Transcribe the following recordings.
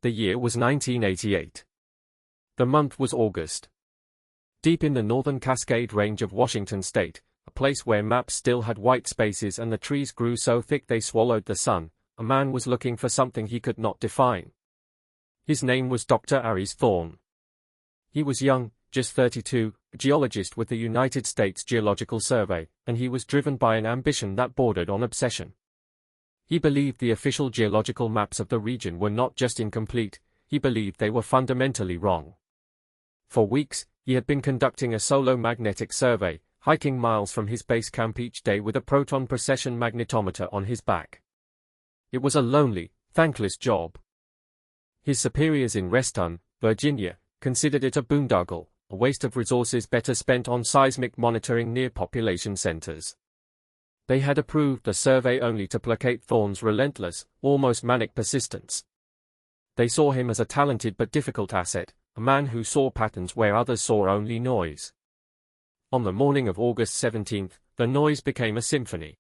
The year was 1988. The month was August. Deep in the northern Cascade Range of Washington state, a place where maps still had white spaces and the trees grew so thick they swallowed the sun, a man was looking for something he could not define. His name was Dr. Aries Thorne. He was young, just 32, a geologist with the United States Geological Survey, and he was driven by an ambition that bordered on obsession. He believed the official geological maps of the region were not just incomplete, he believed they were fundamentally wrong. For weeks, he had been conducting a solo magnetic survey, hiking miles from his base camp each day with a proton precession magnetometer on his back. It was a lonely, thankless job. His superiors in Reston, Virginia, considered it a boondoggle, a waste of resources better spent on seismic monitoring near population centers. They had approved the survey only to placate Thorne's relentless, almost manic persistence. They saw him as a talented but difficult asset, a man who saw patterns where others saw only noise. On the morning of August 17, the noise became a symphony.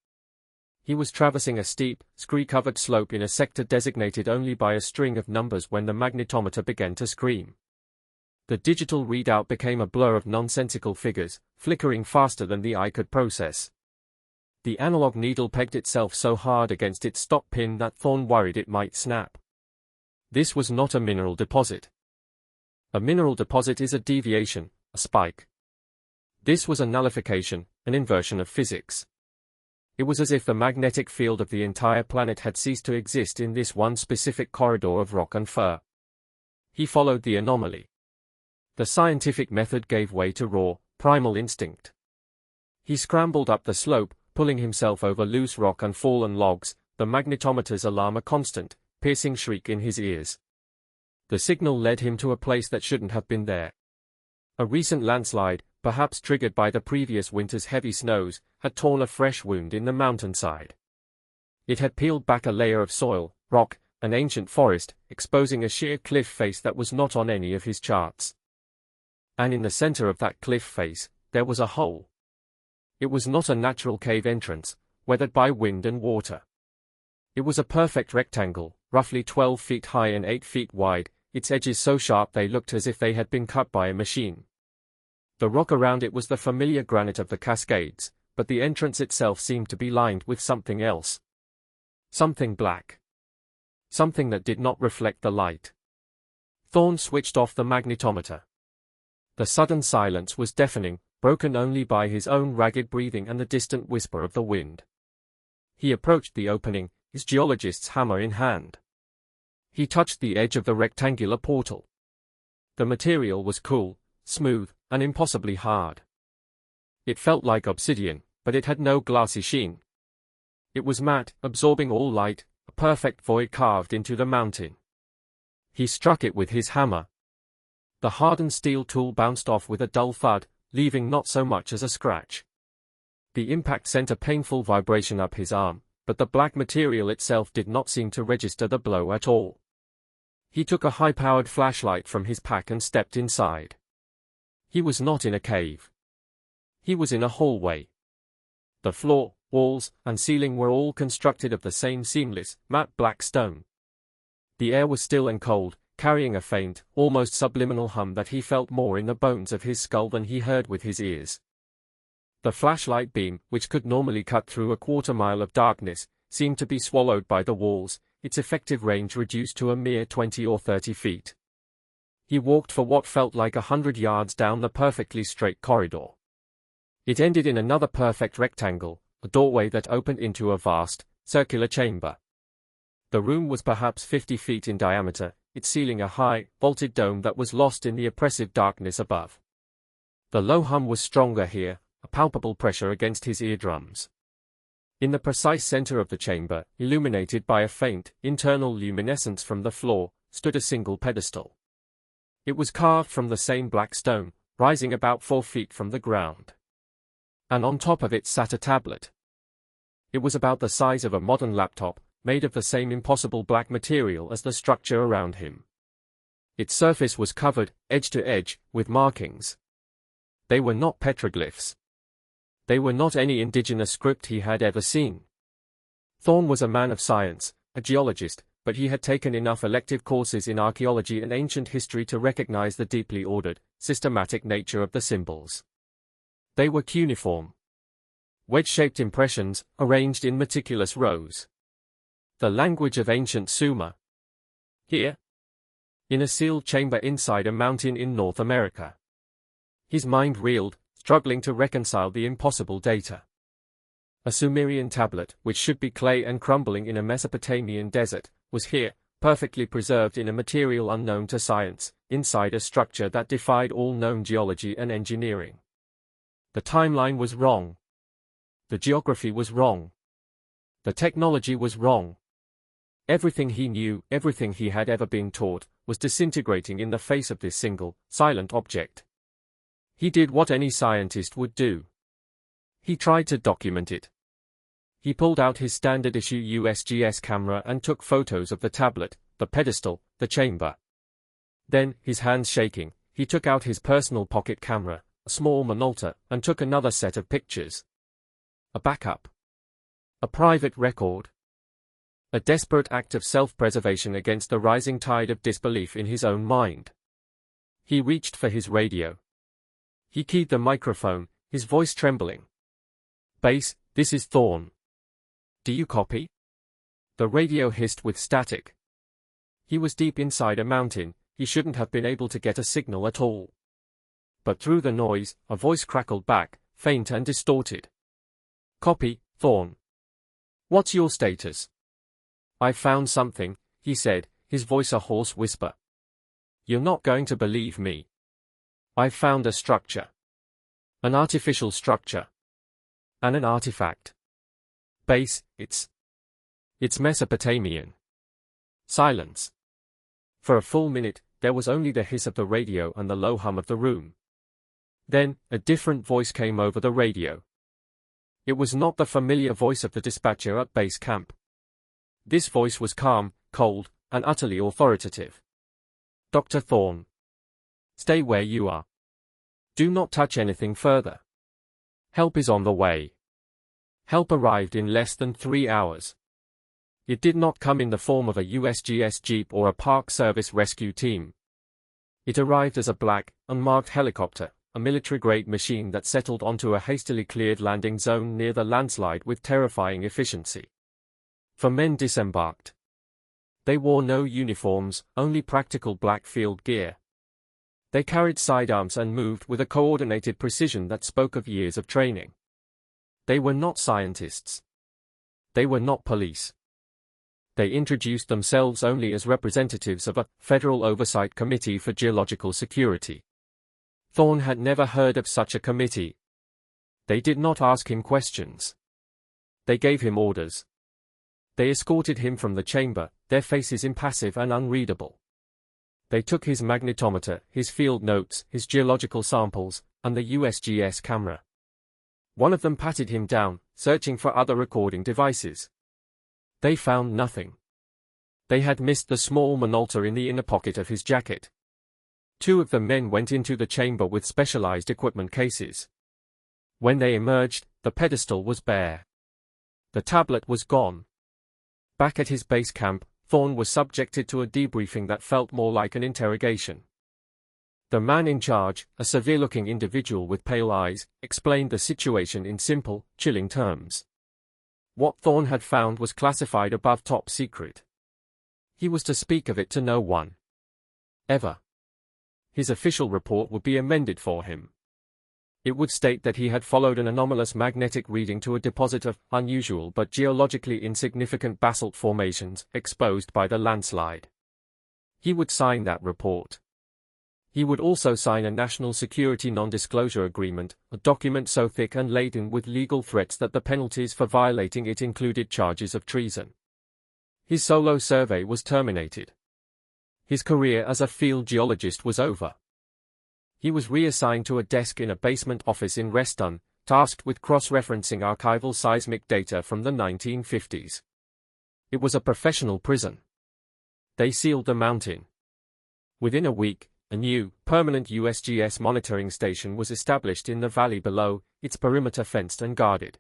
He was traversing a steep, scree-covered slope in a sector designated only by a string of numbers when the magnetometer began to scream. The digital readout became a blur of nonsensical figures, flickering faster than the eye could process. The analog needle pegged itself so hard against its stop pin that Thorne worried it might snap. This was not a mineral deposit. A mineral deposit is a deviation, a spike. This was a nullification, an inversion of physics. It was as if the magnetic field of the entire planet had ceased to exist in this one specific corridor of rock and fur. He followed the anomaly. The scientific method gave way to raw, primal instinct. He scrambled up the slope, pulling himself over loose rock and fallen logs, the magnetometer's alarm a constant, piercing shriek in his ears. The signal led him to a place that shouldn't have been there. A recent landslide, perhaps triggered by the previous winter's heavy snows, had torn a fresh wound in the mountainside. It had peeled back a layer of soil, rock, and ancient forest, exposing a sheer cliff face that was not on any of his charts. And in the center of that cliff face, there was a hole. It was not a natural cave entrance, weathered by wind and water. It was a perfect rectangle, roughly 12 feet high and 8 feet wide, its edges so sharp they looked as if they had been cut by a machine. The rock around it was the familiar granite of the Cascades, but the entrance itself seemed to be lined with something else. Something black. Something that did not reflect the light. Thorne switched off the magnetometer. The sudden silence was deafening, broken only by his own ragged breathing and the distant whisper of the wind. He approached the opening, his geologist's hammer in hand. He touched the edge of the rectangular portal. The material was cool, smooth, and impossibly hard. It felt like obsidian, but it had no glassy sheen. It was matte, absorbing all light, a perfect void carved into the mountain. He struck it with his hammer. The hardened steel tool bounced off with a dull thud, leaving not so much as a scratch. The impact sent a painful vibration up his arm, but the black material itself did not seem to register the blow at all. He took a high-powered flashlight from his pack and stepped inside. He was not in a cave. He was in a hallway. The floor, walls, and ceiling were all constructed of the same seamless, matte black stone. The air was still and cold, carrying a faint, almost subliminal hum that he felt more in the bones of his skull than he heard with his ears. The flashlight beam, which could normally cut through a quarter-mile of darkness, seemed to be swallowed by the walls, its effective range reduced to a mere 20 or 30 feet. He walked for what felt like 100 yards down the perfectly straight corridor. It ended in another perfect rectangle, a doorway that opened into a vast, circular chamber. The room was perhaps 50 feet in diameter, its ceiling a high, vaulted dome that was lost in the oppressive darkness above. The low hum was stronger here, a palpable pressure against his eardrums. In the precise center of the chamber, illuminated by a faint, internal luminescence from the floor, stood a single pedestal. It was carved from the same black stone, rising about 4 feet from the ground. And on top of it sat a tablet. It was about the size of a modern laptop, made of the same impossible black material as the structure around him. Its surface was covered, edge to edge, with markings. They were not petroglyphs. They were not any indigenous script he had ever seen. Thorne was a man of science, a geologist, but he had taken enough elective courses in archaeology and ancient history to recognize the deeply ordered, systematic nature of the symbols. They were cuneiform, wedge-shaped impressions, arranged in meticulous rows. The language of ancient Sumer. Here, in a sealed chamber inside a mountain in North America. His mind reeled, struggling to reconcile the impossible data. A Sumerian tablet, which should be clay and crumbling in a Mesopotamian desert, was here, perfectly preserved in a material unknown to science, inside a structure that defied all known geology and engineering. The timeline was wrong. The geography was wrong. The technology was wrong. Everything he knew, everything he had ever been taught, was disintegrating in the face of this single, silent object. He did what any scientist would do. He tried to document it. He pulled out his standard-issue USGS camera and took photos of the tablet, the pedestal, the chamber. Then, his hands shaking, he took out his personal pocket camera, a small Minolta, and took another set of pictures. A backup. A private record. A desperate act of self-preservation against the rising tide of disbelief in his own mind. He reached for his radio. He keyed the microphone, his voice trembling. "Base, this is Thorne. Do you copy?" The radio hissed with static. He was deep inside a mountain, he shouldn't have been able to get a signal at all. But through the noise, a voice crackled back, faint and distorted. "Copy, Thorne. What's your status?" "I've found something," he said, his voice a hoarse whisper. "You're not going to believe me. I've found a structure. An artificial structure. And an artifact. Base, it's Mesopotamian." Silence. For a full minute, there was only the hiss of the radio and the low hum of the room. Then, a different voice came over the radio. It was not the familiar voice of the dispatcher at base camp. This voice was calm, cold, and utterly authoritative. "Dr. Thorne. Stay where you are. Do not touch anything further. Help is on the way." Help arrived in less than 3 hours. It did not come in the form of a USGS Jeep or a Park Service rescue team. It arrived as a black, unmarked helicopter, a military-grade machine that settled onto a hastily cleared landing zone near the landslide with terrifying efficiency. 4 men disembarked. They wore no uniforms, only practical black field gear. They carried sidearms and moved with a coordinated precision that spoke of years of training. They were not scientists. They were not police. They introduced themselves only as representatives of a Federal Oversight Committee for Geological Security. Thorne had never heard of such a committee. They did not ask him questions. They gave him orders. They escorted him from the chamber, their faces impassive and unreadable. They took his magnetometer, his field notes, his geological samples, and the USGS camera. One of them patted him down, searching for other recording devices. They found nothing. They had missed the small Minolta in the inner pocket of his jacket. 2 of the men went into the chamber with specialized equipment cases. When they emerged, the pedestal was bare. The tablet was gone. Back at his base camp, Thorne was subjected to a debriefing that felt more like an interrogation. The man in charge, a severe-looking individual with pale eyes, explained the situation in simple, chilling terms. What Thorne had found was classified above top secret. He was to speak of it to no one. Ever. His official report would be amended for him. It would state that he had followed an anomalous magnetic reading to a deposit of unusual but geologically insignificant basalt formations exposed by the landslide. He would sign that report. He would also sign a national security non-disclosure agreement, a document so thick and laden with legal threats that the penalties for violating it included charges of treason. His solo survey was terminated. His career as a field geologist was over. He was reassigned to a desk in a basement office in Reston, tasked with cross-referencing archival seismic data from the 1950s. It was a professional prison. They sealed the mountain. Within a week, a new, permanent USGS monitoring station was established in the valley below, its perimeter fenced and guarded.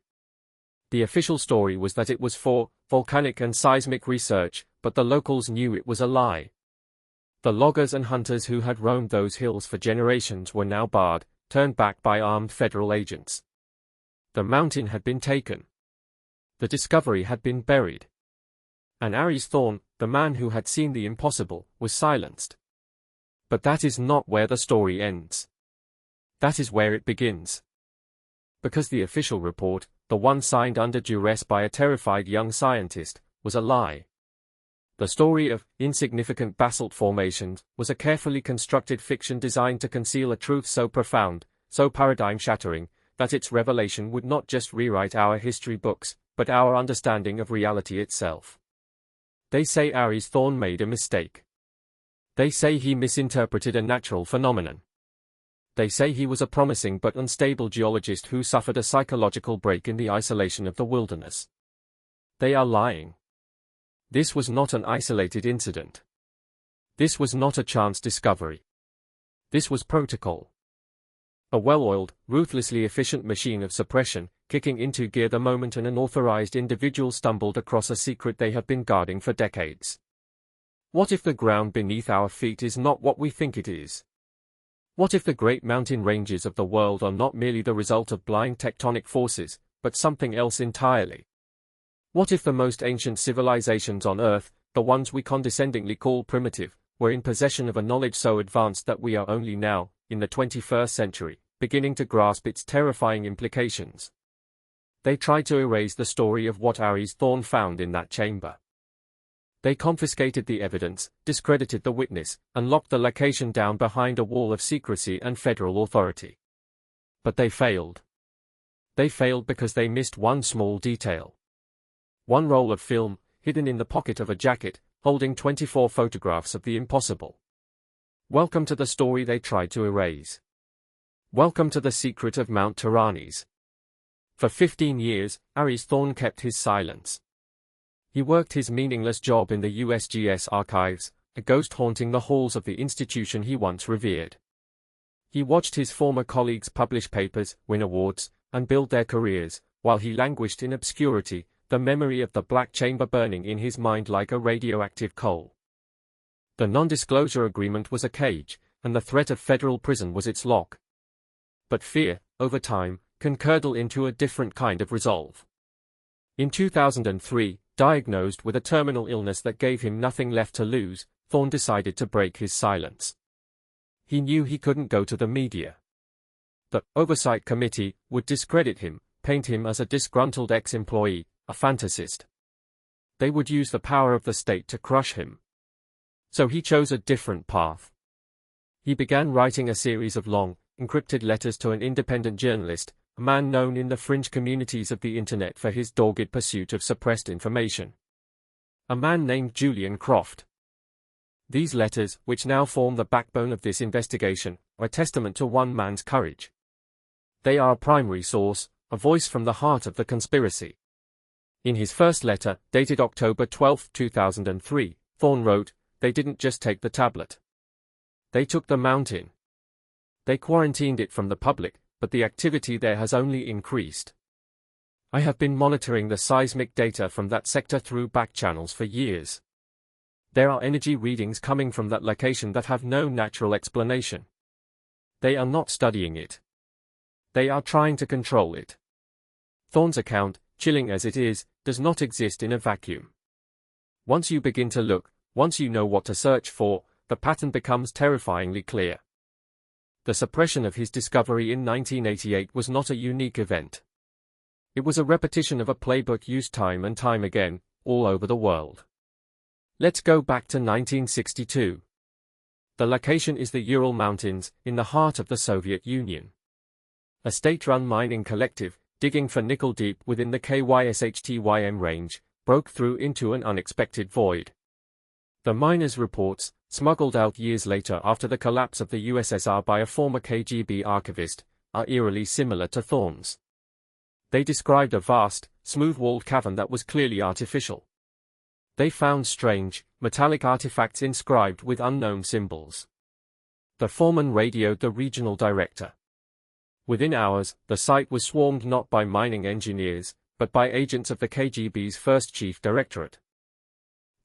The official story was that it was for volcanic and seismic research, but the locals knew it was a lie. The loggers and hunters who had roamed those hills for generations were now barred, turned back by armed federal agents. The mountain had been taken. The discovery had been buried. And Aries Thorne, the man who had seen the impossible, was silenced. But that is not where the story ends. That is where it begins. Because the official report, the one signed under duress by a terrified young scientist, was a lie. The story of insignificant basalt formations was a carefully constructed fiction designed to conceal a truth so profound, so paradigm-shattering, that its revelation would not just rewrite our history books, but our understanding of reality itself. They say Aries Thorne made a mistake. They say he misinterpreted a natural phenomenon. They say he was a promising but unstable geologist who suffered a psychological break in the isolation of the wilderness. They are lying. This was not an isolated incident. This was not a chance discovery. This was protocol. A well-oiled, ruthlessly efficient machine of suppression, kicking into gear the moment an unauthorized individual stumbled across a secret they have been guarding for decades. What if the ground beneath our feet is not what we think it is? What if the great mountain ranges of the world are not merely the result of blind tectonic forces, but something else entirely? What if the most ancient civilizations on Earth, the ones we condescendingly call primitive, were in possession of a knowledge so advanced that we are only now, in the 21st century, beginning to grasp its terrifying implications? They tried to erase the story of what Aries Thorne found in that chamber. They confiscated the evidence, discredited the witness, and locked the location down behind a wall of secrecy and federal authority. But they failed. They failed because they missed one small detail. One roll of film, hidden in the pocket of a jacket, holding 24 photographs of the impossible. Welcome to the story they tried to erase. Welcome to the secret of Mount Tyrannes. For 15 years, Aries Thorne kept his silence. He worked his meaningless job in the USGS archives, a ghost haunting the halls of the institution he once revered. He watched his former colleagues publish papers, win awards, and build their careers, while he languished in obscurity, the memory of the black chamber burning in his mind like a radioactive coal. The non-disclosure agreement was a cage, and the threat of federal prison was its lock. But fear, over time, can curdle into a different kind of resolve. In 2003, diagnosed with a terminal illness that gave him nothing left to lose, Thorne decided to break his silence. He knew he couldn't go to the media. The Oversight Committee would discredit him, paint him as a disgruntled ex-employee, a fantasist. They would use the power of the state to crush him. So he chose a different path. He began writing a series of long, encrypted letters to an independent journalist, a man known in the fringe communities of the internet for his dogged pursuit of suppressed information. A man named Julian Croft. These letters, which now form the backbone of this investigation, are a testament to one man's courage. They are a primary source, a voice from the heart of the conspiracy. In his first letter, dated October 12, 2003, Thorne wrote, "They didn't just take the tablet. They took the mountain. They quarantined it from the public, but the activity there has only increased. I have been monitoring the seismic data from that sector through back channels for years. There are energy readings coming from that location that have no natural explanation. They are not studying it. They are trying to control it." Thorne's account, chilling as it is, does not exist in a vacuum. Once you begin to look, once you know what to search for, the pattern becomes terrifyingly clear. The suppression of his discovery in 1988 was not a unique event. It was a repetition of a playbook used time and time again, all over the world. Let's go back to 1962. The location is the Ural Mountains, in the heart of the Soviet Union. A state-run mining collective, digging for nickel deep within the KYSHTYM range, broke through into an unexpected void. The miners' reports, smuggled out years later after the collapse of the USSR by a former KGB archivist, are eerily similar to Thorne's. They described a vast, smooth-walled cavern that was clearly artificial. They found strange, metallic artifacts inscribed with unknown symbols. The foreman radioed the regional director. Within hours, the site was swarmed not by mining engineers, but by agents of the KGB's first chief directorate.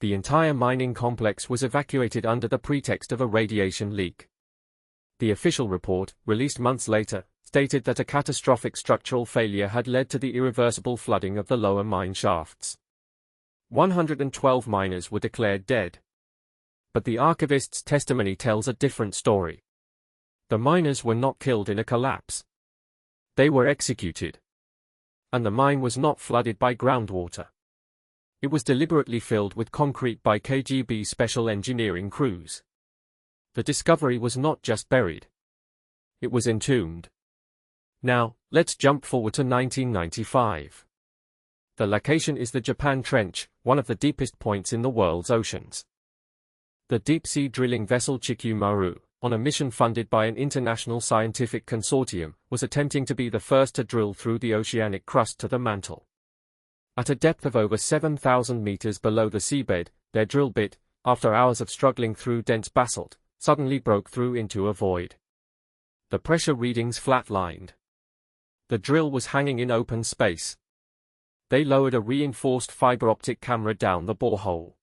The entire mining complex was evacuated under the pretext of a radiation leak. The official report, released months later, stated that a catastrophic structural failure had led to the irreversible flooding of the lower mine shafts. 112 miners were declared dead. But the archivist's testimony tells a different story. The miners were not killed in a collapse. They were executed. And the mine was not flooded by groundwater. It was deliberately filled with concrete by KGB special engineering crews. The discovery was not just buried. It was entombed. Now, let's jump forward to 1995. The location is the Japan Trench, one of the deepest points in the world's oceans. The deep-sea drilling vessel Chikyu Maru, on a mission funded by an international scientific consortium, was attempting to be the first to drill through the oceanic crust to the mantle. At a depth of over 7,000 meters below the seabed, their drill bit, after hours of struggling through dense basalt, suddenly broke through into a void. The pressure readings flatlined. The drill was hanging in open space. They lowered a reinforced fiber optic camera down the borehole.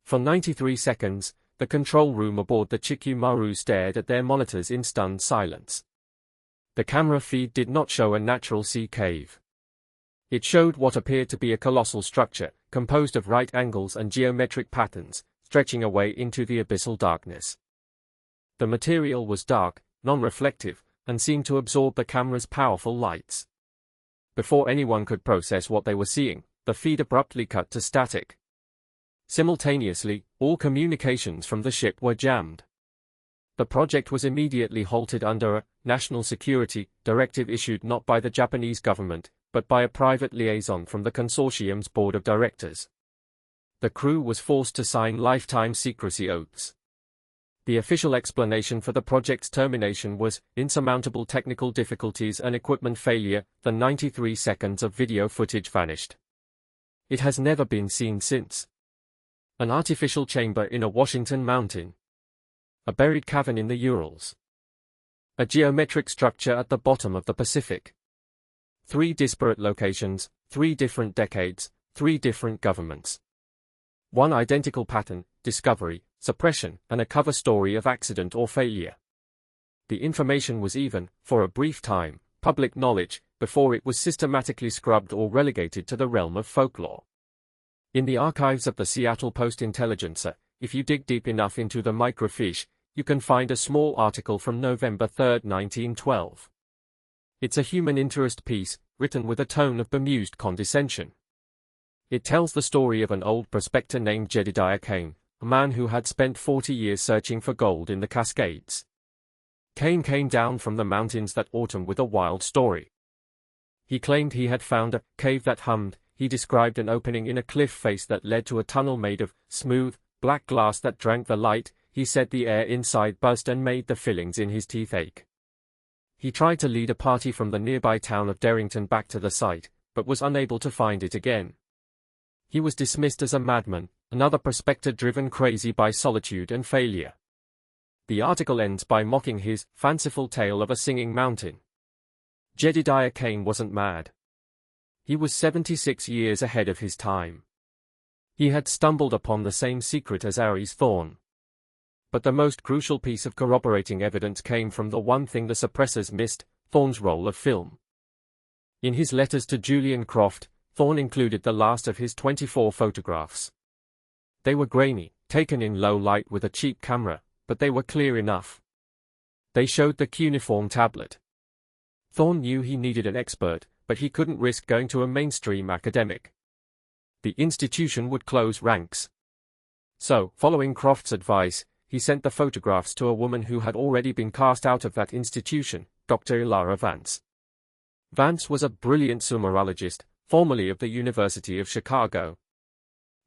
For 93 seconds, the control room aboard the Chikyu Maru stared at their monitors in stunned silence. The camera feed did not show a natural sea cave. It showed what appeared to be a colossal structure, composed of right angles and geometric patterns, stretching away into the abyssal darkness. The material was dark, non-reflective, and seemed to absorb the camera's powerful lights. Before anyone could process what they were seeing, the feed abruptly cut to static. Simultaneously, all communications from the ship were jammed. The project was immediately halted under a national security directive issued not by the Japanese government, but by a private liaison from the consortium's board of directors. The crew was forced to sign lifetime secrecy oaths. The official explanation for the project's termination was insurmountable technical difficulties and equipment failure. The 93 seconds of video footage vanished. It has never been seen since. An artificial chamber in a Washington mountain. A buried cavern in the Urals. A geometric structure at the bottom of the Pacific. 3 disparate locations, 3 different decades, 3 different governments. One identical pattern, discovery, suppression, and a cover story of accident or failure. The information was even, for a brief time, public knowledge, before it was systematically scrubbed or relegated to the realm of folklore. In the archives of the Seattle Post-Intelligencer, if you dig deep enough into the microfiche, you can find a small article from November 3, 1912. It's a human interest piece, written with a tone of bemused condescension. It tells the story of an old prospector named Jedediah Kane, a man who had spent 40 years searching for gold in the Cascades. Kane came down from the mountains that autumn with a wild story. He claimed he had found a cave that hummed. He described an opening in a cliff face that led to a tunnel made of smooth, black glass that drank the light. He said the air inside buzzed and made the fillings in his teeth ache. He tried to lead a party from the nearby town of Darrington back to the site, but was unable to find it again. He was dismissed as a madman, another prospector driven crazy by solitude and failure. The article ends by mocking his fanciful tale of a singing mountain. Jedediah Kane wasn't mad. He was 76 years ahead of his time. He had stumbled upon the same secret as Aries Thorne. But the most crucial piece of corroborating evidence came from the one thing the suppressors missed, Thorne's roll of film. In his letters to Julian Croft, Thorne included the last of his 24 photographs. They were grainy, taken in low light with a cheap camera, but they were clear enough. They showed the cuneiform tablet. Thorne knew he needed an expert, but he couldn't risk going to a mainstream academic. The institution would close ranks. So, following Croft's advice, he sent the photographs to a woman who had already been cast out of that institution, Dr. Ilara Vance. Vance was a brilliant Sumerologist, formerly of the University of Chicago.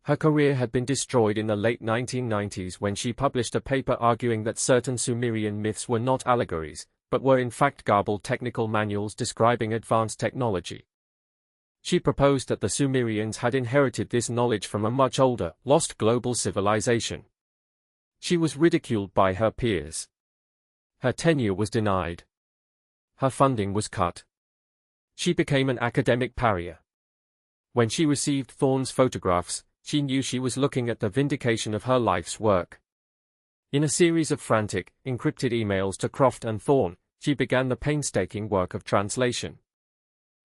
Her career had been destroyed in the late 1990s when she published a paper arguing that certain Sumerian myths were not allegories, but were in fact garbled technical manuals describing advanced technology. She proposed that the Sumerians had inherited this knowledge from a much older, lost global civilization. She was ridiculed by her peers. Her tenure was denied. Her funding was cut. She became an academic pariah. When she received Thorne's photographs, she knew she was looking at the vindication of her life's work. In a series of frantic, encrypted emails to Croft and Thorne, she began the painstaking work of translation.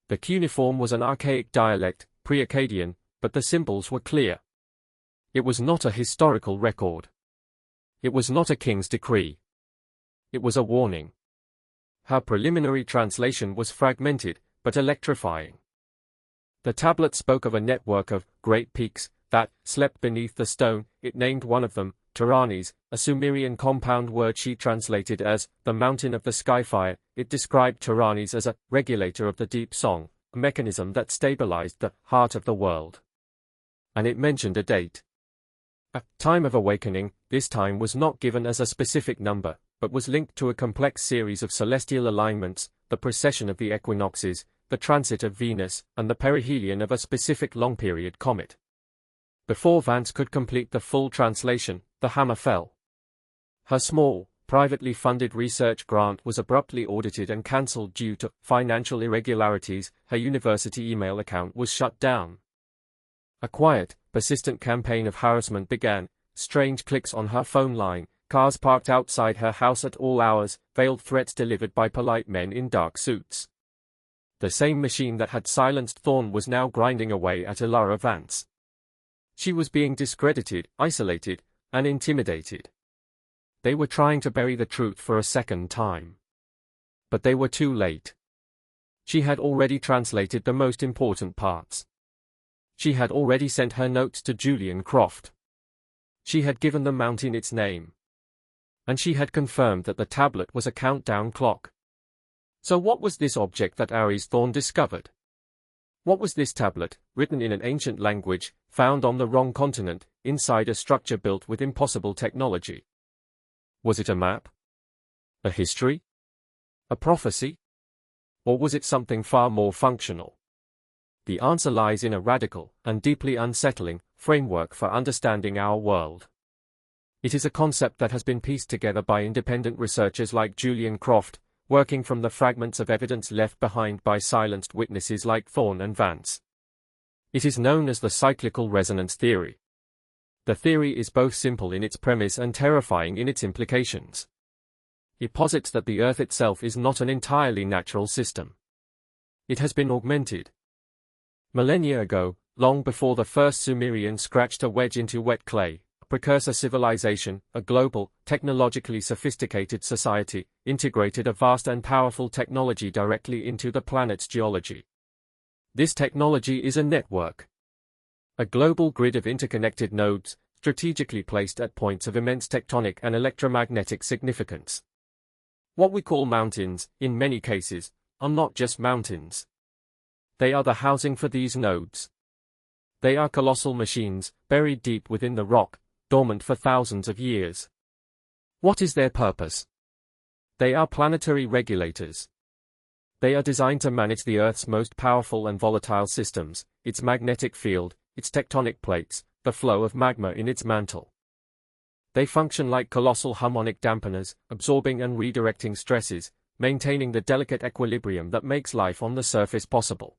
The cuneiform was an archaic dialect, pre-Akkadian, but the symbols were clear. It was not a historical record. It was not a king's decree. It was a warning. Her preliminary translation was fragmented, but electrifying. The tablet spoke of a network of great peaks that slept beneath the stone. It named one of them, Taranis, a Sumerian compound word she translated as the mountain of the skyfire. It described Taranis as a regulator of the deep song, a mechanism that stabilized the heart of the world. And it mentioned a date. A time of awakening. This time was not given as a specific number, but was linked to a complex series of celestial alignments, the precession of the equinoxes, the transit of Venus, and the perihelion of a specific long-period comet. Before Vance could complete the full translation, the hammer fell. Her small, privately funded research grant was abruptly audited and cancelled due to financial irregularities. Her university email account was shut down. A quiet, persistent campaign of harassment began, strange clicks on her phone line, cars parked outside her house at all hours, veiled threats delivered by polite men in dark suits. The same machine that had silenced Thorne was now grinding away at Ilara Vance. She was being discredited, isolated, and intimidated. They were trying to bury the truth for a second time. But they were too late. She had already translated the most important parts. She had already sent her notes to Julian Croft. She had given the mountain its name. And she had confirmed that the tablet was a countdown clock. So what was this object that Ares Thorne discovered? What was this tablet, written in an ancient language, found on the wrong continent, inside a structure built with impossible technology? Was it a map? A history? A prophecy? Or was it something far more functional? The answer lies in a radical, and deeply unsettling, framework for understanding our world. It is a concept that has been pieced together by independent researchers like Julian Croft, working from the fragments of evidence left behind by silenced witnesses like Thorne and Vance. It is known as the cyclical resonance theory. The theory is both simple in its premise and terrifying in its implications. It posits that the Earth itself is not an entirely natural system. It has been augmented. Millennia ago, long before the first Sumerian scratched a wedge into wet clay, a precursor civilization, a global, technologically sophisticated society, integrated a vast and powerful technology directly into the planet's geology. This technology is a network. A global grid of interconnected nodes, strategically placed at points of immense tectonic and electromagnetic significance. What we call mountains, in many cases, are not just mountains. They are the housing for these nodes. They are colossal machines, buried deep within the rock, dormant for thousands of years. What is their purpose? They are planetary regulators. They are designed to manage the Earth's most powerful and volatile systems, its magnetic field, its tectonic plates, the flow of magma in its mantle. They function like colossal harmonic dampeners, absorbing and redirecting stresses, maintaining the delicate equilibrium that makes life on the surface possible.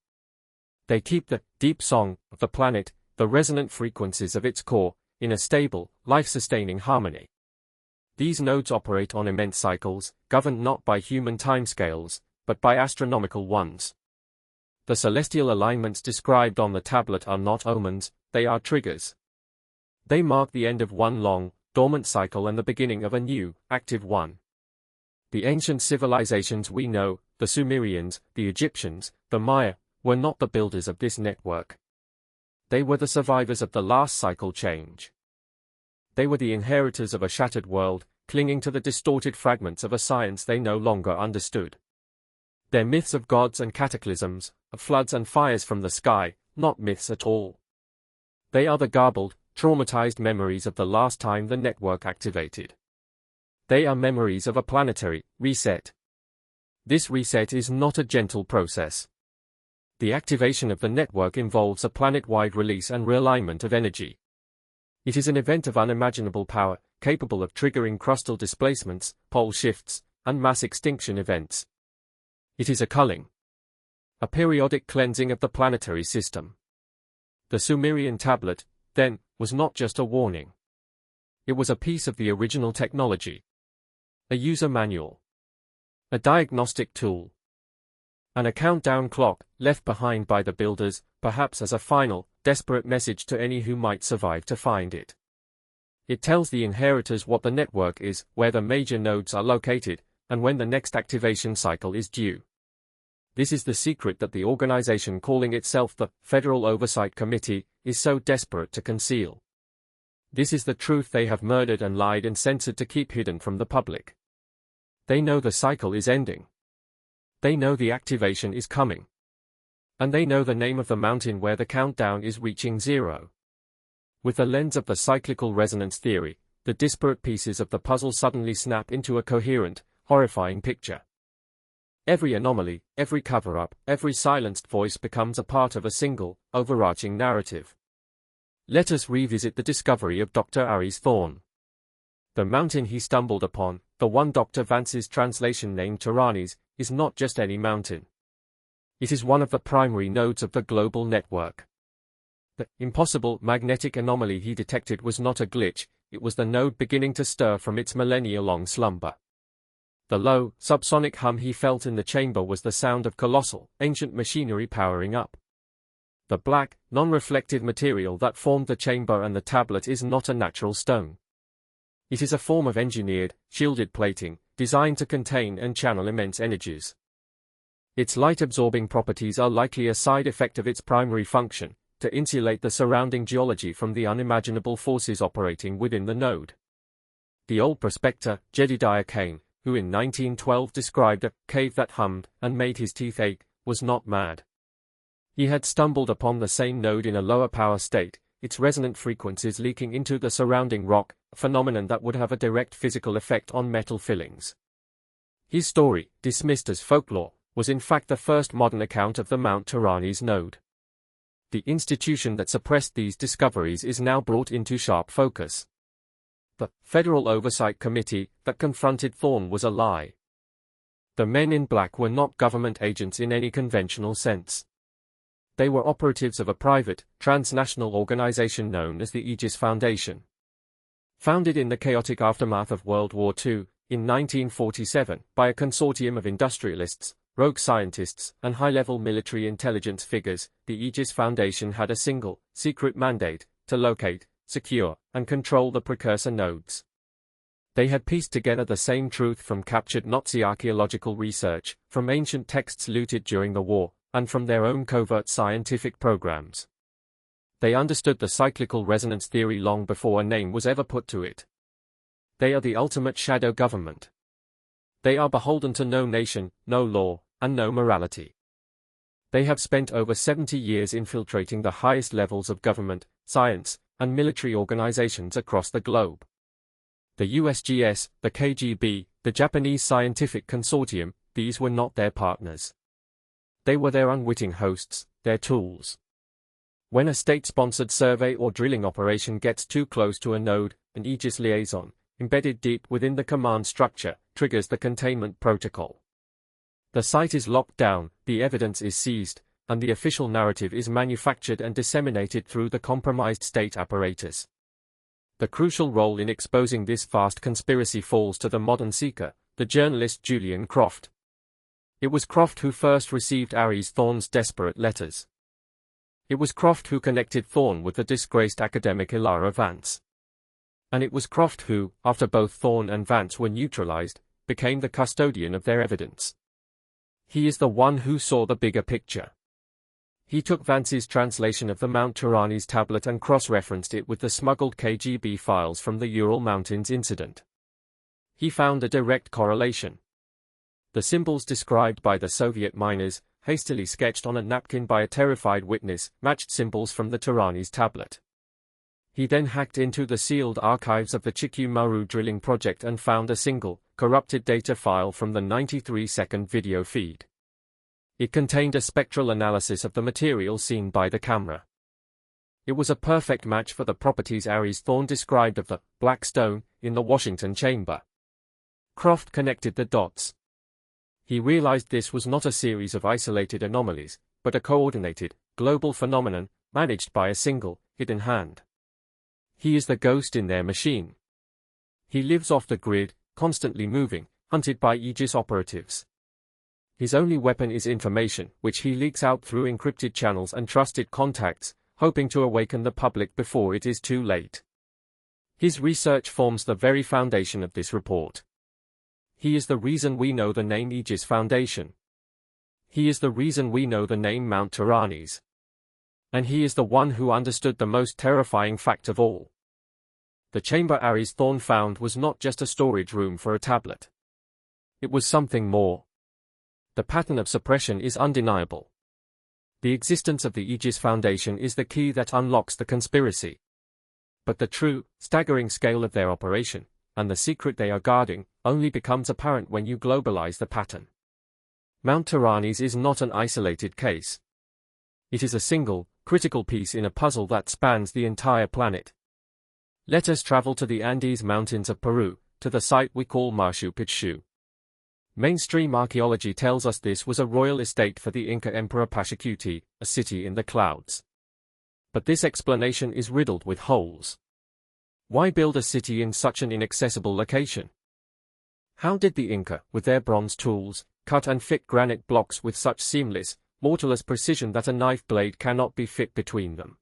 They keep the deep song of the planet, the resonant frequencies of its core, in a stable, life-sustaining harmony. These nodes operate on immense cycles, governed not by human timescales, but by astronomical ones. The celestial alignments described on the tablet are not omens, they are triggers. They mark the end of one long, dormant cycle and the beginning of a new, active one. The ancient civilizations we know, the Sumerians, the Egyptians, the Maya, were not the builders of this network. They were the survivors of the last cycle change. They were the inheritors of a shattered world, clinging to the distorted fragments of a science they no longer understood. Their myths of gods and cataclysms, of floods and fires from the sky, not myths at all. They are the garbled, traumatized memories of the last time the network activated. They are memories of a planetary reset. This reset is not a gentle process. The activation of the network involves a planet-wide release and realignment of energy. It is an event of unimaginable power, capable of triggering crustal displacements, pole shifts, and mass extinction events. It is a culling. A periodic cleansing of the planetary system. The Sumerian tablet, then, was not just a warning. It was a piece of the original technology. A user manual. A diagnostic tool. And a countdown clock, left behind by the builders, perhaps as a final, desperate message to any who might survive to find it. It tells the inheritors what the network is, where the major nodes are located, and when the next activation cycle is due. This is the secret that the organization calling itself the Federal Oversight Committee is so desperate to conceal. This is the truth they have murdered and lied and censored to keep hidden from the public. They know the cycle is ending. They know the activation is coming. And they know the name of the mountain where the countdown is reaching zero. With the lens of the cyclical resonance theory, the disparate pieces of the puzzle suddenly snap into a coherent, horrifying picture. Every anomaly, every cover-up, every silenced voice becomes a part of a single, overarching narrative. Let us revisit the discovery of Dr. Aries Thorne. The mountain he stumbled upon, the one Dr. Vance's translation named Tyrannes, is not just any mountain. It is one of the primary nodes of the global network. The impossible magnetic anomaly he detected was not a glitch, it was the node beginning to stir from its millennia-long slumber. The low, subsonic hum he felt in the chamber was the sound of colossal, ancient machinery powering up. The black, non-reflective material that formed the chamber and the tablet is not a natural stone. It is a form of engineered, shielded plating, designed to contain and channel immense energies. Its light-absorbing properties are likely a side effect of its primary function, to insulate the surrounding geology from the unimaginable forces operating within the node. The old prospector, Jedediah Kane, who in 1912 described a cave that hummed and made his teeth ache, was not mad. He had stumbled upon the same node in a lower power state, its resonant frequencies leaking into the surrounding rock, a phenomenon that would have a direct physical effect on metal fillings. His story, dismissed as folklore, was in fact the first modern account of the Mount Tyrannes node. The institution that suppressed these discoveries is now brought into sharp focus. The Federal Oversight Committee that confronted Thorne was a lie. The men in black were not government agents in any conventional sense. They were operatives of a private, transnational organization known as the Aegis Foundation. Founded in the chaotic aftermath of World War II, in 1947, by a consortium of industrialists, rogue scientists, and high-level military intelligence figures, the Aegis Foundation had a single, secret mandate, to locate, secure, and control the precursor nodes. They had pieced together the same truth from captured Nazi archaeological research, from ancient texts looted during the war, and from their own covert scientific programs. They understood the cyclical resonance theory long before a name was ever put to it. They are the ultimate shadow government. They are beholden to no nation, no law, and no morality. They have spent over 70 years infiltrating the highest levels of government, science, and military organizations across the globe. The USGS, the KGB, the Japanese Scientific Consortium, these were not their partners. They were their unwitting hosts, their tools. When a state-sponsored survey or drilling operation gets too close to a node, an Aegis liaison, embedded deep within the command structure, triggers the containment protocol. The site is locked down, the evidence is seized, and the official narrative is manufactured and disseminated through the compromised state apparatus. The crucial role in exposing this vast conspiracy falls to the modern seeker, the journalist Julian Croft. It was Croft who first received Aries Thorne's desperate letters. It was Croft who connected Thorne with the disgraced academic Ilara Vance. And it was Croft who, after both Thorne and Vance were neutralized, became the custodian of their evidence. He is the one who saw the bigger picture. He took Vance's translation of the Mount Tyrannes tablet and cross-referenced it with the smuggled KGB files from the Ural Mountains incident. He found a direct correlation. The symbols described by the Soviet miners, hastily sketched on a napkin by a terrified witness, matched symbols from the Tyrannes tablet. He then hacked into the sealed archives of the Chikyu Maru drilling project and found a single, corrupted data file from the 93-second video feed. It contained a spectral analysis of the material seen by the camera. It was a perfect match for the properties Aries Thorne described of the black stone in the Washington chamber. Croft connected the dots. He realized this was not a series of isolated anomalies, but a coordinated, global phenomenon, managed by a single, hidden hand. He is the ghost in their machine. He lives off the grid, constantly moving, hunted by Aegis operatives. His only weapon is information, which he leaks out through encrypted channels and trusted contacts, hoping to awaken the public before it is too late. His research forms the very foundation of this report. He is the reason we know the name Aegis Foundation. He is the reason we know the name Mount Tyrannes. And he is the one who understood the most terrifying fact of all. The chamber Ares Thorn found was not just a storage room for a tablet. It was something more. The pattern of suppression is undeniable. The existence of the Aegis Foundation is the key that unlocks the conspiracy. But the true, staggering scale of their operation, and the secret they are guarding, only becomes apparent when you globalize the pattern. Mount Tyrannes is not an isolated case. It is a single, critical piece in a puzzle that spans the entire planet. Let us travel to the Andes Mountains of Peru, to the site we call Machu Picchu. Mainstream archaeology tells us this was a royal estate for the Inca Emperor Pachacuti, a city in the clouds. But this explanation is riddled with holes. Why build a city in such an inaccessible location? How did the Inca, with their bronze tools, cut and fit granite blocks with such seamless, mortarless precision that a knife blade cannot be fit between them?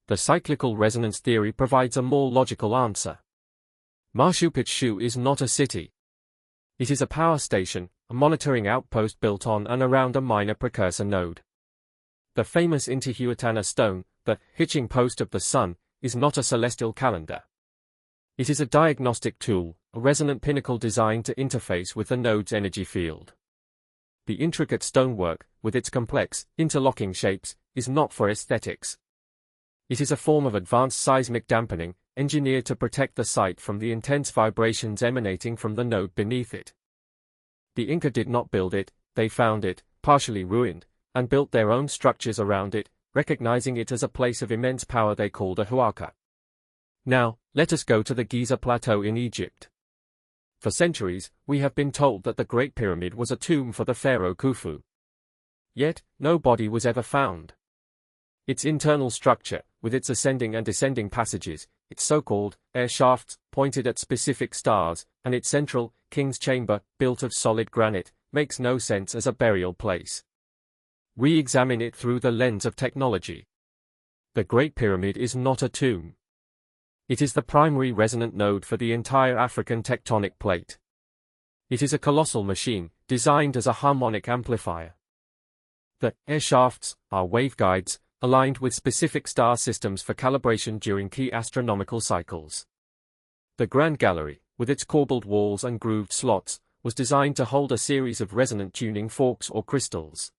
The cyclical resonance theory provides a more logical answer. Machu Picchu is not a city. It is a power station, a monitoring outpost built on and around a minor precursor node. The famous Intihuatana stone, the hitching post of the sun, is not a celestial calendar. It is a diagnostic tool, a resonant pinnacle designed to interface with the node's energy field. The intricate stonework, with its complex, interlocking shapes, is not for aesthetics. It is a form of advanced seismic dampening, engineered to protect the site from the intense vibrations emanating from the node beneath it. The Inca did not build it, they found it, partially ruined, and built their own structures around it, recognizing it as a place of immense power they called a huaca. Now, let us go to the Giza Plateau in Egypt. For centuries, we have been told that the Great Pyramid was a tomb for the pharaoh Khufu. Yet, no body was ever found. Its internal structure, with its ascending and descending passages, its so-called air shafts, pointed at specific stars, and its central, king's chamber, built of solid granite, makes no sense as a burial place. Re-examine it through the lens of technology. The Great Pyramid is not a tomb. It is the primary resonant node for the entire African tectonic plate. It is a colossal machine, designed as a harmonic amplifier. The air shafts are waveguides, aligned with specific star systems for calibration during key astronomical cycles. The Grand Gallery, with its corbelled walls and grooved slots, was designed to hold a series of resonant tuning forks or crystals.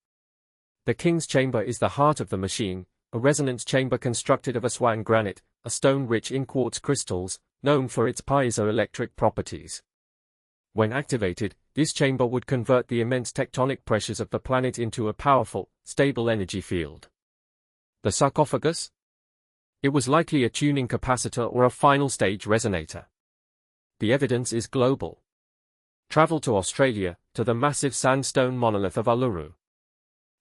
The King's Chamber is the heart of the machine, a resonance chamber constructed of Aswan granite, a stone rich in quartz crystals, known for its piezoelectric properties. When activated, this chamber would convert the immense tectonic pressures of the planet into a powerful, stable energy field. The sarcophagus? It was likely a tuning capacitor or a final stage resonator. The evidence is global. Travel to Australia, to the massive sandstone monolith of Uluru.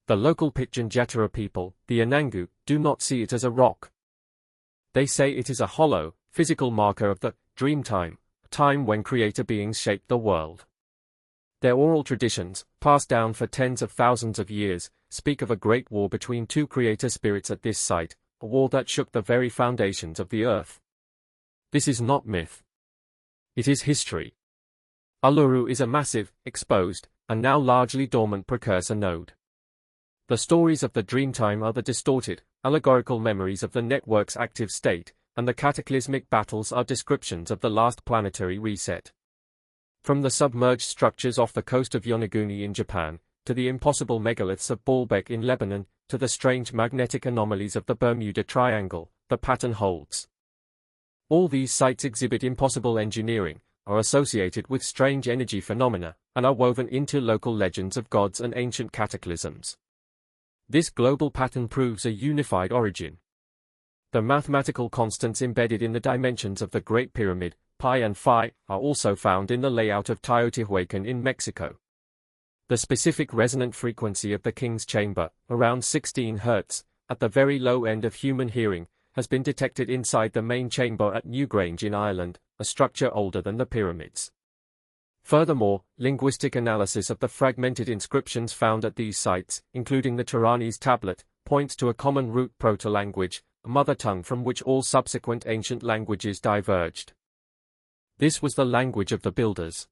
The local Pitjantjatjara people, the Anangu, do not see it as a rock. They say it is a hollow, physical marker of the dream time, a time when creator beings shaped the world. Their oral traditions, passed down for tens of thousands of years, speak of a great war between two creator spirits at this site, a war that shook the very foundations of the earth. This is not myth. It is history. Uluru is a massive, exposed, and now largely dormant precursor node. The stories of the Dreamtime are the distorted, allegorical memories of the network's active state, and the cataclysmic battles are descriptions of the last planetary reset. From the submerged structures off the coast of Yonaguni in Japan, to the impossible megaliths of Baalbek in Lebanon, to the strange magnetic anomalies of the Bermuda Triangle, the pattern holds. All these sites exhibit impossible engineering, are associated with strange energy phenomena, and are woven into local legends of gods and ancient cataclysms. This global pattern proves a unified origin. The mathematical constants embedded in the dimensions of the Great Pyramid, pi and phi, are also found in the layout of Teotihuacan in Mexico. The specific resonant frequency of the King's Chamber, around 16 Hz, at the very low end of human hearing, has been detected inside the main chamber at Newgrange in Ireland, a structure older than the pyramids. Furthermore, linguistic analysis of the fragmented inscriptions found at these sites, including the Turanese tablet, points to a common root proto-language, a mother tongue from which all subsequent ancient languages diverged. This was the language of the builders.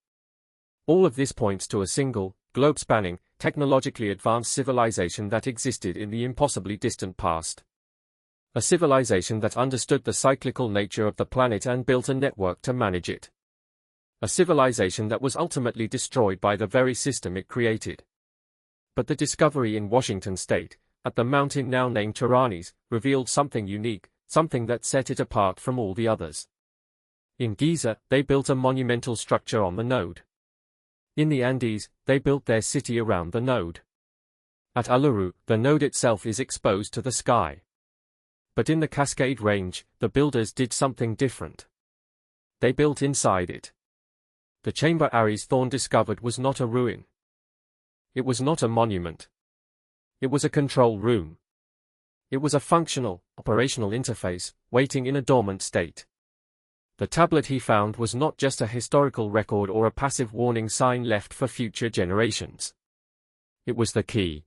All of this points to a single, globe-spanning, technologically advanced civilization that existed in the impossibly distant past. A civilization that understood the cyclical nature of the planet and built a network to manage it. A civilization that was ultimately destroyed by the very system it created. But the discovery in Washington state, at the mountain now named Turanese, revealed something unique, something that set it apart from all the others. In Giza, they built a monumental structure on the node. In the Andes, they built their city around the node. At Uluru, the node itself is exposed to the sky. But in the Cascade Range, the builders did something different. They built inside it. The chamber Aries Thorne discovered was not a ruin. It was not a monument. It was a control room. It was a functional, operational interface, waiting in a dormant state. The tablet he found was not just a historical record or a passive warning sign left for future generations. It was the key.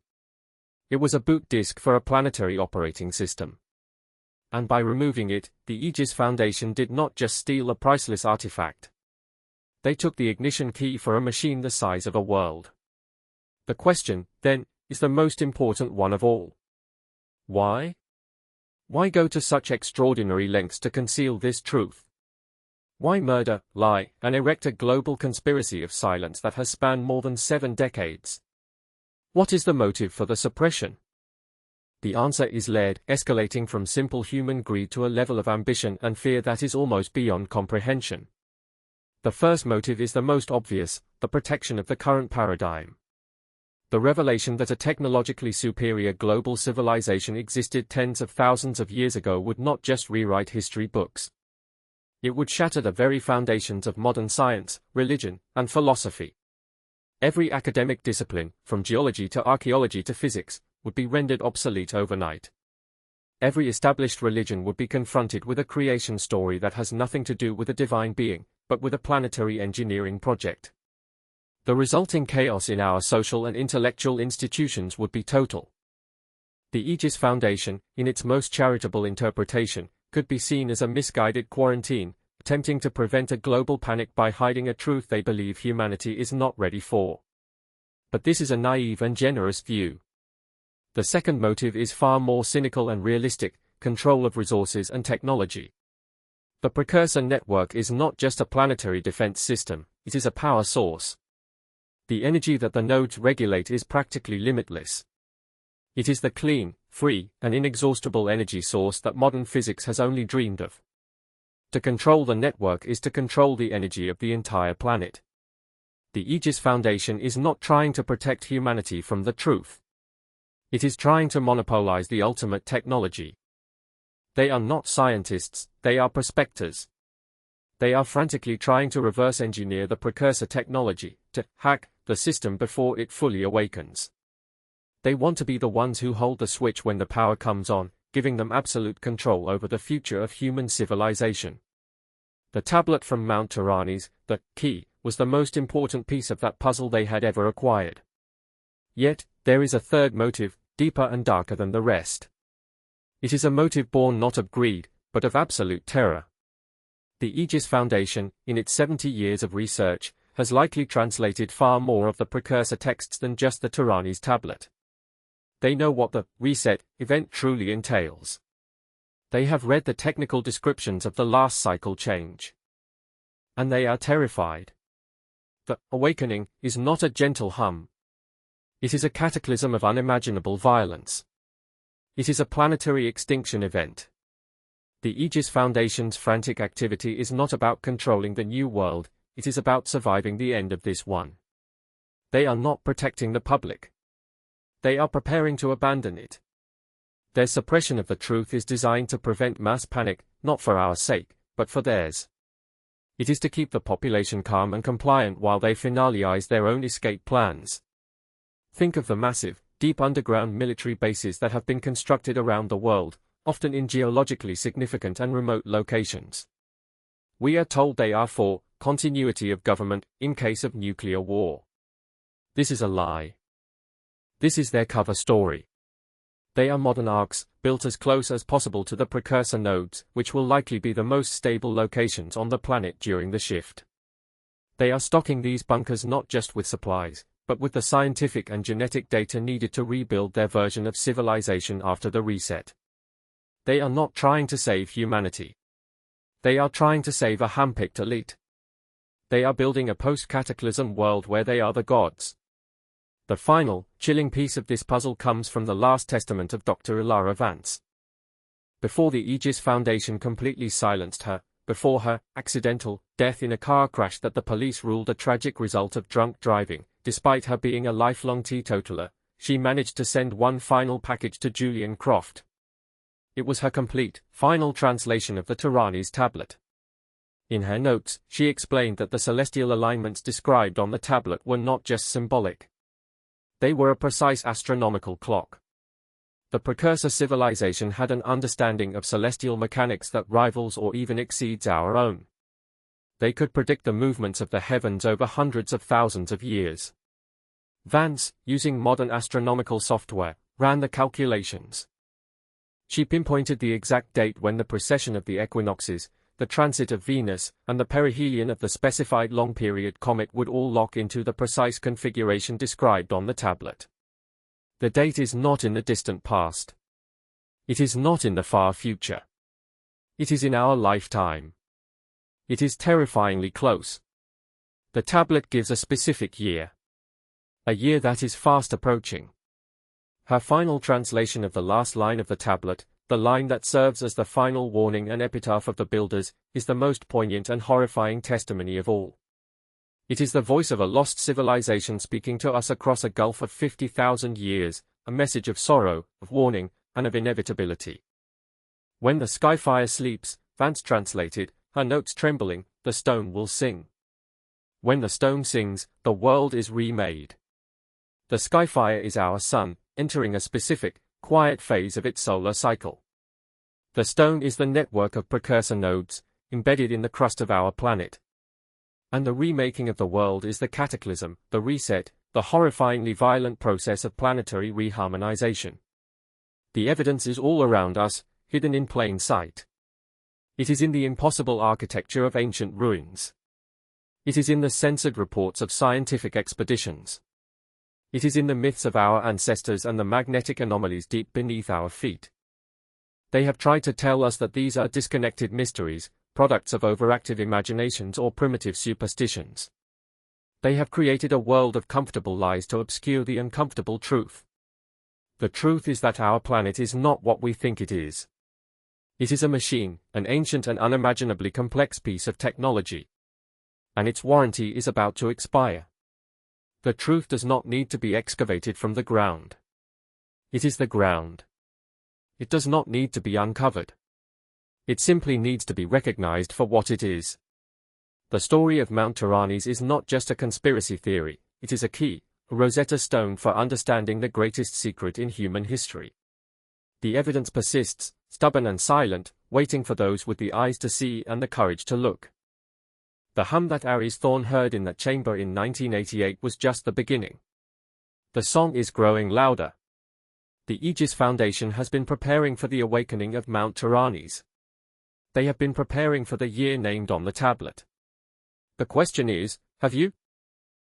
It was a boot disk for a planetary operating system. And by removing it, the Aegis Foundation did not just steal a priceless artifact. They took the ignition key for a machine the size of a world. The question, then, is the most important one of all. Why? Why go to such extraordinary lengths to conceal this truth? Why murder, lie, and erect a global conspiracy of silence that has spanned more than 7 decades? What is the motive for the suppression? The answer is layered, escalating from simple human greed to a level of ambition and fear that is almost beyond comprehension. The first motive is the most obvious, the protection of the current paradigm. The revelation that a technologically superior global civilization existed tens of thousands of years ago would not just rewrite history books. It would shatter the very foundations of modern science, religion, and philosophy. Every academic discipline, from geology to archaeology to physics, would be rendered obsolete overnight. Every established religion would be confronted with a creation story that has nothing to do with a divine being, but with a planetary engineering project. The resulting chaos in our social and intellectual institutions would be total. The Aegis Foundation, in its most charitable interpretation, could be seen as a misguided quarantine, attempting to prevent a global panic by hiding a truth they believe humanity is not ready for. But this is a naive and generous view. The second motive is far more cynical and realistic: control of resources and technology. The precursor network is not just a planetary defense system, it is a power source. The energy that the nodes regulate is practically limitless. It is the clean, free, and inexhaustible energy source that modern physics has only dreamed of. To control the network is to control the energy of the entire planet. The Aegis Foundation is not trying to protect humanity from the truth. It is trying to monopolize the ultimate technology. They are not scientists, they are prospectors. They are frantically trying to reverse engineer the precursor technology, to hack the system before it fully awakens. They want to be the ones who hold the switch when the power comes on, giving them absolute control over the future of human civilization. The tablet from Mount Turanese, the key, was the most important piece of that puzzle they had ever acquired. Yet, there is a third motive, deeper and darker than the rest. It is a motive born not of greed, but of absolute terror. The Aegis Foundation, in its 70 years of research, has likely translated far more of the precursor texts than just the Turanese tablet. They know what the reset event truly entails. They have read the technical descriptions of the last cycle change. And they are terrified. The awakening is not a gentle hum. It is a cataclysm of unimaginable violence. It is a planetary extinction event. The Aegis Foundation's frantic activity is not about controlling the new world, it is about surviving the end of this one. They are not protecting the public. They are preparing to abandon it. Their suppression of the truth is designed to prevent mass panic, not for our sake, but for theirs. It is to keep the population calm and compliant while they finalize their own escape plans. Think of the massive, deep underground military bases that have been constructed around the world, often in geologically significant and remote locations. We are told they are for continuity of government in case of nuclear war. This is a lie. This is their cover story. They are modern arks, built as close as possible to the precursor nodes, which will likely be the most stable locations on the planet during the shift. They are stocking these bunkers not just with supplies, but with the scientific and genetic data needed to rebuild their version of civilization after the reset. They are not trying to save humanity. They are trying to save a handpicked elite. They are building a post-cataclysm world where they are the gods. The final, chilling piece of this puzzle comes from the last testament of Dr. Ilara Vance. Before the Aegis Foundation completely silenced her, before her accidental death in a car crash that the police ruled a tragic result of drunk driving, despite her being a lifelong teetotaler, she managed to send one final package to Julian Croft. It was her complete, final translation of the Tyrannies tablet. In her notes, she explained that the celestial alignments described on the tablet were not just symbolic. They were a precise astronomical clock. The precursor civilization had an understanding of celestial mechanics that rivals or even exceeds our own. They could predict the movements of the heavens over hundreds of thousands of years. Vance, using modern astronomical software, ran the calculations. She pinpointed the exact date when the precession of the equinoxes, the transit of Venus, and the perihelion of the specified long-period comet would all lock into the precise configuration described on the tablet. The date is not in the distant past. It is not in the far future. It is in our lifetime. It is terrifyingly close. The tablet gives a specific year. A year that is fast approaching. Her final translation of the last line of the tablet, the line that serves as the final warning and epitaph of the builders, is the most poignant and horrifying testimony of all. It is the voice of a lost civilization speaking to us across a gulf of 50,000 years, a message of sorrow, of warning, and of inevitability. When the Skyfire sleeps, Vance translated, her notes trembling, the stone will sing. When the stone sings, the world is remade. The Skyfire is our sun, entering a specific, quiet phase of its solar cycle. The stone is the network of precursor nodes, embedded in the crust of our planet. And the remaking of the world is the cataclysm, the reset, the horrifyingly violent process of planetary reharmonization. The evidence is all around us, hidden in plain sight. It is in the impossible architecture of ancient ruins. It is in the censored reports of scientific expeditions. It is in the myths of our ancestors and the magnetic anomalies deep beneath our feet. They have tried to tell us that these are disconnected mysteries, products of overactive imaginations or primitive superstitions. They have created a world of comfortable lies to obscure the uncomfortable truth. The truth is that our planet is not what we think it is. It is a machine, an ancient and unimaginably complex piece of technology. And its warranty is about to expire. The truth does not need to be excavated from the ground. It is the ground. It does not need to be uncovered. It simply needs to be recognized for what it is. The story of Mount Tyrannies is not just a conspiracy theory, it is a key, a Rosetta Stone for understanding the greatest secret in human history. The evidence persists, stubborn and silent, waiting for those with the eyes to see and the courage to look. The hum that Aries Thorne heard in that chamber in 1988 was just the beginning. The song is growing louder. The Aegis Foundation has been preparing for the awakening of Mount Tyrannies. They have been preparing for the year named on the tablet. The question is, have you?